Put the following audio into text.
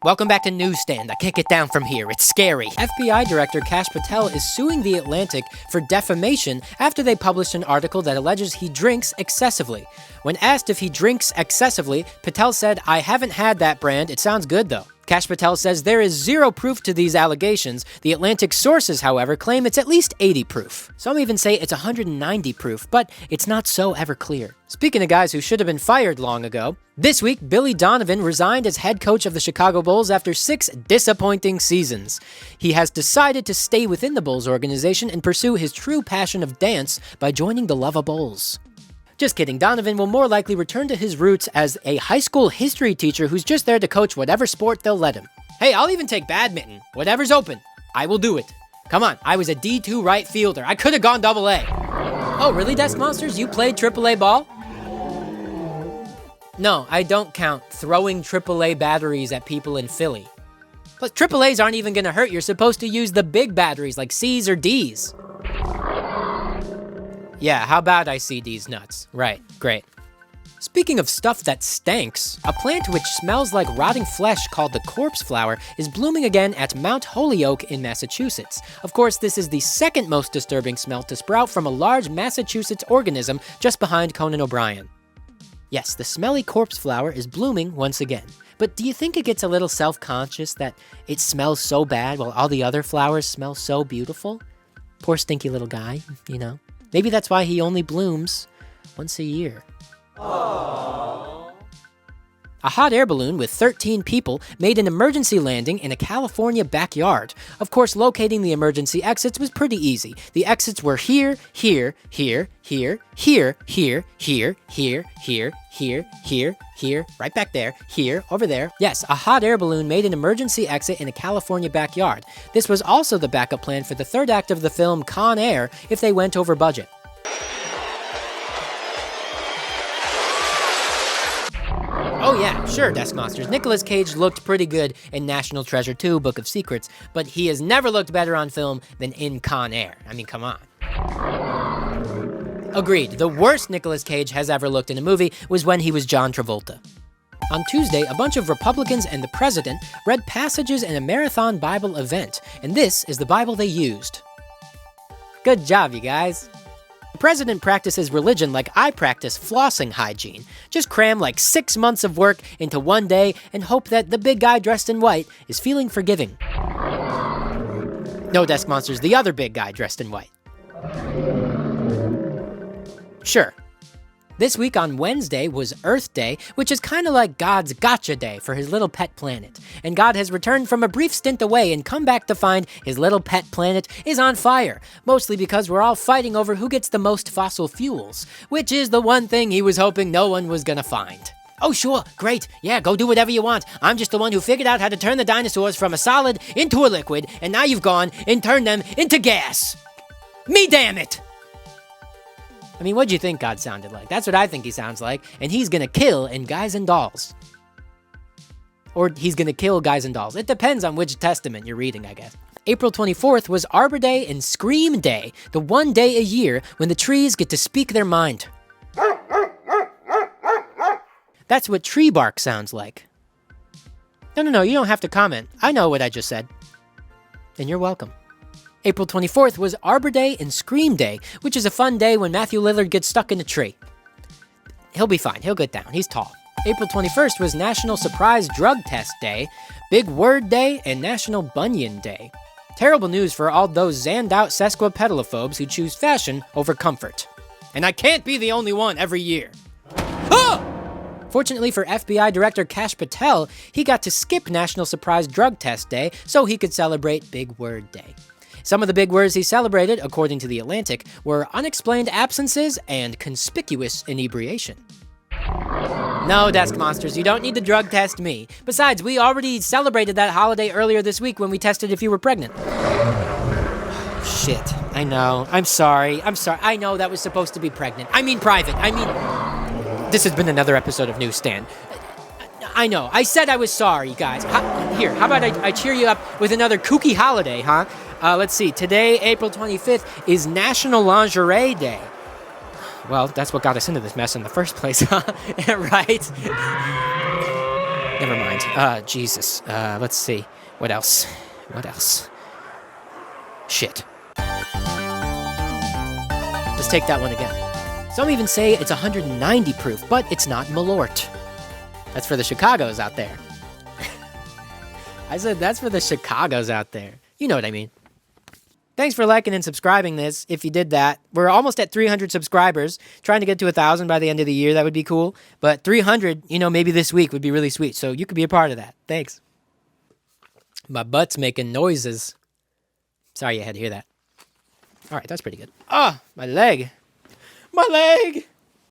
Welcome back to Newsstand. I can't get down from here. It's scary. FBI Director Kash Patel is suing The Atlantic for defamation after they published an article that alleges he drinks excessively. When asked if he drinks excessively, Patel said, "I haven't had that brand. It sounds good, though." Kash Patel says there is zero proof to these allegations. The Atlantic sources, however, claim it's at least 80 proof. Some even say it's 190 proof, but it's not so ever clear. Speaking of guys who should have been fired long ago, this week, Billy Donovan resigned as head coach of the Chicago Bulls after 6 disappointing seasons. He has decided to stay within the Bulls organization and pursue his true passion of dance by joining the Love of Bulls. Just kidding, Donovan will more likely return to his roots as a high school history teacher who's just there to coach whatever sport they'll let him. Hey, I'll even take badminton. Whatever's open, I will do it. Come on, I was a D2 right fielder. I could have gone AA. Oh, really, Desk Monsters? You played AAA ball? No, I don't count throwing AAA batteries at people in Philly. Plus, AAAs aren't even gonna hurt. You're supposed to use the big batteries like C's or D's. Yeah, how about I see these nuts? Right, great. Speaking of stuff that stanks, a plant which smells like rotting flesh called the corpse flower is blooming again at Mount Holyoke in Massachusetts. Of course, this is the second most disturbing smell to sprout from a large Massachusetts organism just behind Conan O'Brien. Yes, the smelly corpse flower is blooming once again. But do you think it gets a little self-conscious that it smells so bad while all the other flowers smell so beautiful? Poor stinky little guy, you know. Maybe that's why he only blooms once a year. Aww. A hot air balloon with 13 people made an emergency landing in a California backyard. Of course, locating the emergency exits was pretty easy. The exits were here, here, here, here, here, here, here, here, here, here, here, here, right back there, here, over there. Yes, a hot air balloon made an emergency exit in a California backyard. This was also the backup plan for the third act of the film Con Air if they went over budget. Oh yeah, sure, Desk Monsters. Nicolas Cage looked pretty good in National Treasure 2, Book of Secrets, but he has never looked better on film than in Con Air. I mean, come on. Agreed, the worst Nicolas Cage has ever looked in a movie was when he was John Travolta. On Tuesday, a bunch of Republicans and the president read passages in a marathon Bible event, and this is the Bible they used. Good job, you guys. The president practices religion like I practice flossing hygiene. Just cram like 6 months of work into one day and hope that the big guy dressed in white is feeling forgiving. No, Desk Monsters, the other big guy dressed in white. Sure. This week on Wednesday was Earth Day, which is kind of like God's gotcha day for his little pet planet. And God has returned from a brief stint away and come back to find his little pet planet is on fire. Mostly because we're all fighting over who gets the most fossil fuels, which is the one thing he was hoping no one was gonna find. Oh sure, great, yeah, go do whatever you want. I'm just the one who figured out how to turn the dinosaurs from a solid into a liquid, and now you've gone and turned them into gas. Me damn it! I mean, what'd you think God sounded like? That's what I think he sounds like, and he's gonna kill in Guys and Dolls. Or he's gonna kill Guys and Dolls. It depends on which testament you're reading, I guess. April 24th was Arbor Day and Scream Day, the one day a year when the trees get to speak their mind. That's what tree bark sounds like. No, you don't have to comment. I know what I just said. And you're welcome. April 24th was Arbor Day and Scream Day, which is a fun day when Matthew Lillard gets stuck in a tree. He'll be fine. He'll get down. He's tall. April 21st was National Surprise Drug Test Day, Big Word Day, and National Bunion Day. Terrible news for all those zanned-out sesquipedalophobes who choose fashion over comfort. And I can't be the only one every year. Ah! Fortunately for FBI Director Kash Patel, he got to skip National Surprise Drug Test Day so he could celebrate Big Word Day. Some of the big words he celebrated, according to The Atlantic, were unexplained absences and conspicuous inebriation. No, Desk Monsters, you don't need to drug test me. Besides, we already celebrated that holiday earlier this week when we tested if you were pregnant. Shit, I know. I'm sorry. I know that was supposed to be pregnant. I mean private. This has been another episode of Newsstand. I know. I said I was sorry, guys. Here, how about I cheer you up with another kooky holiday, huh? Let's see. Today, April 25th, is National Lingerie Day. Well, that's what got us into this mess in the first place, huh? Right? Never mind. Jesus. Let's see. What else? What else? Shit. Let's take that one again. Some even say it's 190 proof, but it's not Malort. That's for the Chicagos out there. I said that's for the Chicagos out there. You know what I mean. Thanks for liking and subscribing this, if you did that. We're almost at 300 subscribers. Trying to get to 1,000 by the end of the year. That would be cool. But 300, maybe this week would be really sweet. So you could be a part of that. Thanks. My butt's making noises. Sorry you had to hear that. All right, that's pretty good. Ah, my leg. My leg!